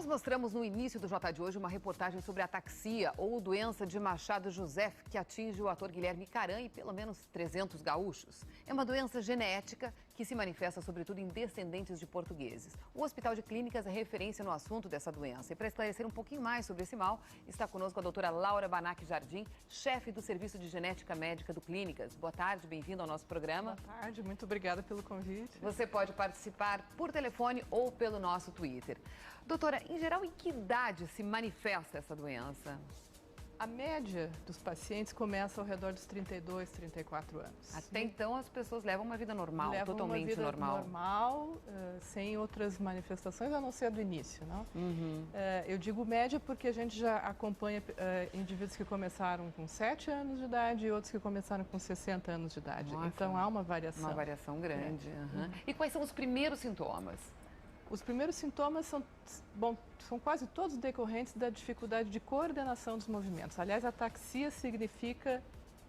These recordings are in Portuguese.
Nós mostramos no início do Jota de hoje uma reportagem sobre a ataxia, ou doença de Machado-Joseph, que atinge o ator Guilherme Caram e pelo menos 300 gaúchos. É uma doença genética que se manifesta sobretudo em descendentes de portugueses. O Hospital de Clínicas é referência no assunto dessa doença. E para esclarecer um pouquinho mais sobre esse mal, está conosco a doutora Laura Banac Jardim, chefe do Serviço de Genética Médica do Clínicas. Boa tarde, bem-vindo ao nosso programa. Boa tarde, muito obrigada pelo convite. Você pode participar por telefone ou pelo nosso Twitter. Doutora, em geral, em que idade se manifesta essa doença? A média dos pacientes começa ao redor dos 32, 34 anos. Até então, as pessoas levam uma vida normal, levam totalmente uma vida normal. Sem outras manifestações, a não ser do início, não? Uhum. Eu digo média porque a gente já acompanha indivíduos que começaram com 7 anos de idade e outros que começaram com 60 anos de idade. Nossa, então, há uma variação. Uma variação grande. Uhum. E quais são os primeiros sintomas? Os primeiros sintomas são quase todos decorrentes da dificuldade de coordenação dos movimentos. Aliás, ataxia significa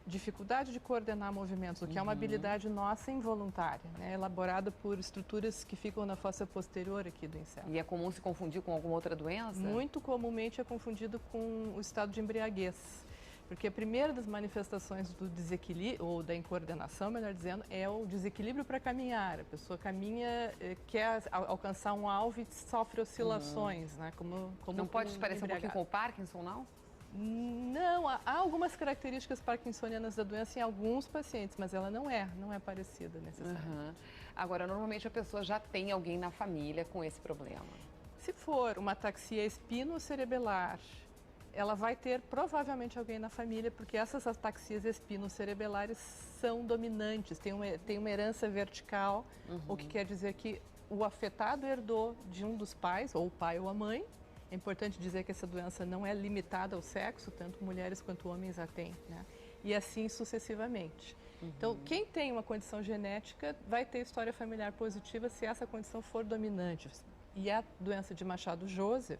dificuldade de coordenar movimentos, o que é uma habilidade nossa involuntária, né? Elaborada por estruturas que ficam na fossa posterior aqui do inseto. E é comum se confundir com alguma outra doença? Muito comumente é confundido com o estado de embriaguez. Porque a primeira das manifestações do desequilíbrio, ou da incoordenação, melhor dizendo, é o desequilíbrio para caminhar. A pessoa caminha, quer alcançar um alvo e sofre oscilações, né? Como não pode se parecer um pouquinho com o Parkinson, não? Não, há algumas características parkinsonianas da doença em alguns pacientes, mas ela não é parecida necessariamente. Agora, normalmente a pessoa já tem alguém na família com esse problema. Se for uma ataxia espinocerebelar, ela vai ter provavelmente alguém na família, porque essas ataxias espinocerebelares são dominantes, tem uma herança vertical, o que quer dizer que o afetado herdou de um dos pais, ou o pai ou a mãe. É importante dizer que essa doença não é limitada ao sexo, tanto mulheres quanto homens a têm, né? E assim sucessivamente. Então, quem tem uma condição genética vai ter história familiar positiva se essa condição for dominante. E a doença de Machado-Joseph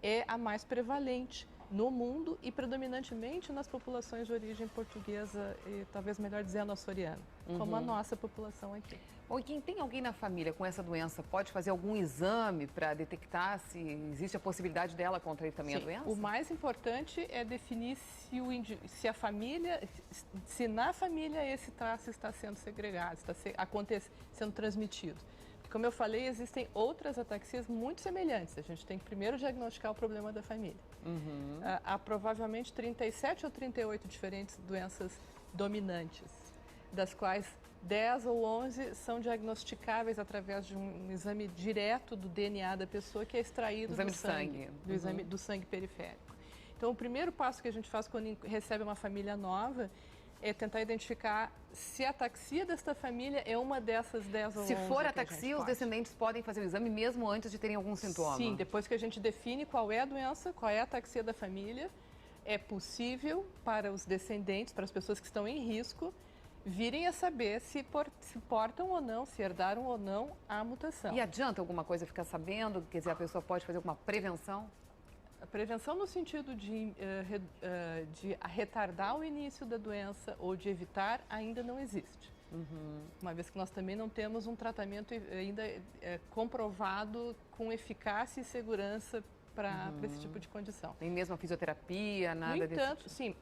é a mais prevalente no mundo e predominantemente nas populações de origem portuguesa e talvez melhor dizendo açoriana, como a nossa população aqui. Ou quem tem alguém na família com essa doença pode fazer algum exame para detectar se existe a possibilidade dela contrair também a doença? O mais importante é definir se a família, se na família esse traço está sendo segregado, está sendo transmitido. Como eu falei, existem outras ataxias muito semelhantes. A gente tem que primeiro diagnosticar o problema da família. Há provavelmente 37 ou 38 diferentes doenças dominantes, das quais 10 ou 11 são diagnosticáveis através de um exame direto do DNA da pessoa que é extraído do sangue, do sangue periférico. Então, o primeiro passo que a gente faz quando recebe uma família nova é tentar identificar se a ataxia desta família é uma dessas 10 ou 11. Se for ataxia, os descendentes podem fazer o exame mesmo antes de terem algum sintoma? Sim, depois que a gente define qual é a doença, qual é a ataxia da família, é possível para os descendentes, para as pessoas que estão em risco, virem a saber se portam ou não, se herdaram ou não a mutação. E adianta alguma coisa ficar sabendo? Quer dizer, a pessoa pode fazer alguma prevenção? A prevenção no sentido de retardar o início da doença ou de evitar ainda não existe. Uma vez que nós também não temos um tratamento ainda comprovado com eficácia e segurança para esse tipo de condição. Nem mesmo a fisioterapia, nada desse tipo? No entanto, tipo. sim,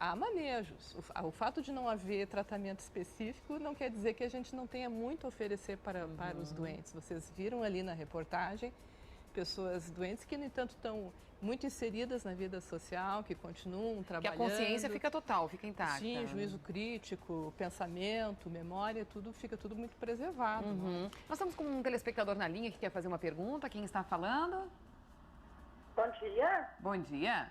há manejos. O fato de não haver tratamento específico não quer dizer que a gente não tenha muito a oferecer para os doentes. Vocês viram ali na reportagem pessoas doentes que, no entanto, estão muito inseridas na vida social, que continuam trabalhando. Que a consciência fica total, fica intacta. Sim, juízo crítico, pensamento, memória, fica tudo muito preservado. Nós estamos com um telespectador na linha que quer fazer uma pergunta. Quem está falando? Bom dia. Bom dia.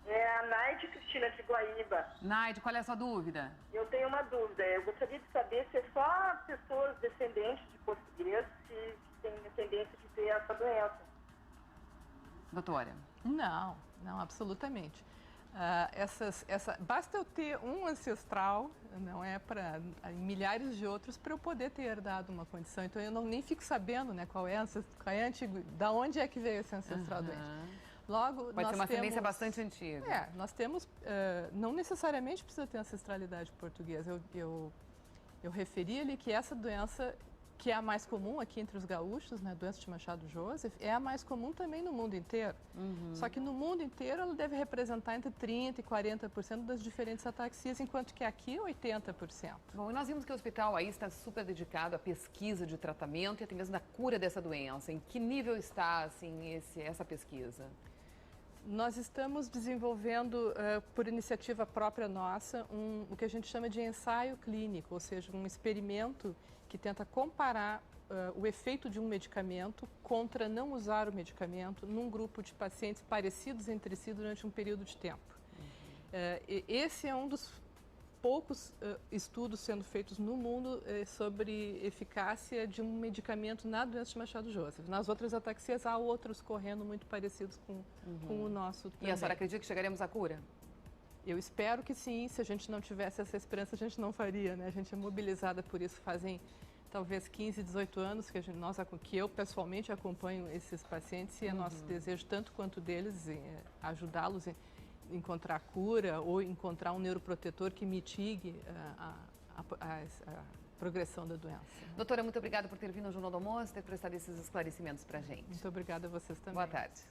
É a Naide Cristina de Guaíba. Naide, qual é a sua dúvida? Eu tenho uma dúvida. Eu gostaria de saber se é só pessoas descendentes de portugueses que têm tendência de ter essa doença. Doutora? Não, absolutamente. Basta eu ter um ancestral, não é para milhares de outros, para eu poder ter herdado uma condição. Então eu nem fico sabendo, né, qual é antigo, da onde é que veio esse ancestral doente. Logo, pode ser uma tendência bastante antiga. Nós temos, não necessariamente precisa ter ancestralidade portuguesa. Eu referi ali que essa doença que é a mais comum aqui entre os gaúchos, né, doença de Machado-Joseph, é a mais comum também no mundo inteiro. Só que no mundo inteiro ela deve representar entre 30% e 40% das diferentes ataxias, enquanto que aqui 80%. Bom, e nós vimos que o hospital aí está super dedicado à pesquisa de tratamento e até mesmo da cura dessa doença. Em que nível está, assim, essa pesquisa? Nós estamos desenvolvendo, por iniciativa própria nossa, o que a gente chama de ensaio clínico, ou seja, um experimento que tenta comparar o efeito de um medicamento contra não usar o medicamento num grupo de pacientes parecidos entre si durante um período de tempo. Esse é um dos poucos estudos sendo feitos no mundo sobre eficácia de um medicamento na doença de Machado-Joseph. Nas outras ataxias há outros correndo muito parecidos com o nosso também. E a senhora acredita que chegaremos à cura? Eu espero que sim. Se a gente não tivesse essa esperança, a gente não faria, né? A gente é mobilizada por isso fazem talvez 15, 18 anos que eu pessoalmente acompanho esses pacientes e é nosso desejo, tanto quanto deles, ajudá-los a encontrar cura ou encontrar um neuroprotetor que mitigue a progressão da doença. Doutora, muito obrigada por ter vindo ao Jornal do Almoço e ter prestado esses esclarecimentos para a gente. Muito obrigada a vocês também. Boa tarde.